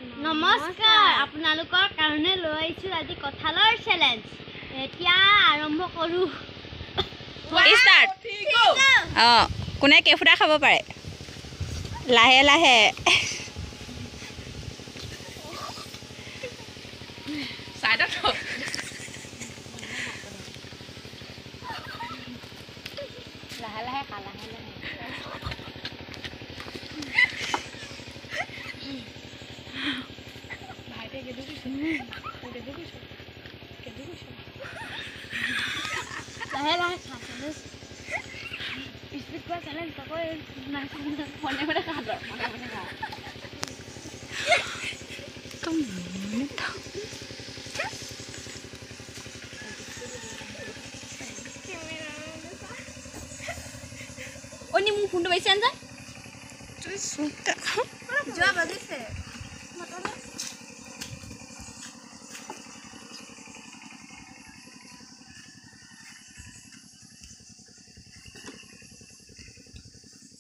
নমস্কাৰ আপোনালোকৰ কাৰণে লৈ আহিছো আজি কঁঠালৰ চেলেঞ্জ এতিয়া আৰম্ভ কৰো স্টাৰ্ট কোনে কেফুটা খাব পাৰে লাহে লাহে সাইডত লাহে লাহে খা লাহে লাহে ভাইতে কেদু কিছো লাহে লাহে খা স্পিড কৰা চেলেঞ্জ তকৈ মনে মনে খা মনে মনে খা Oni mung pundu bayi senza? Terus suka. Jawab lagi sih.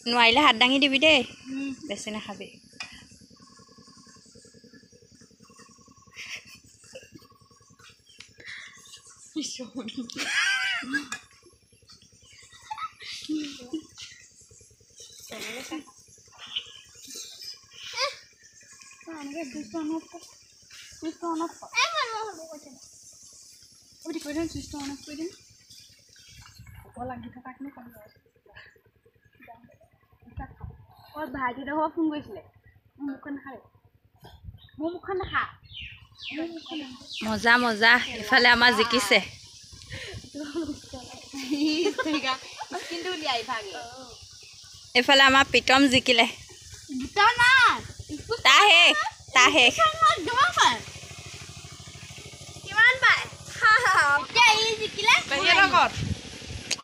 Nuaila hadangi di bide. Biasanya habi. ভাইটি দেখো ফোন কৰিছিলে মুখখন খাই মোৰ মুখখন দেখা মজা মজা ইফালে আমাৰ জিকিছে কিন্তু উলিয়াই ভাগে এফালে আমাৰ পিটম জিকিলে দুটা না তাহে জমা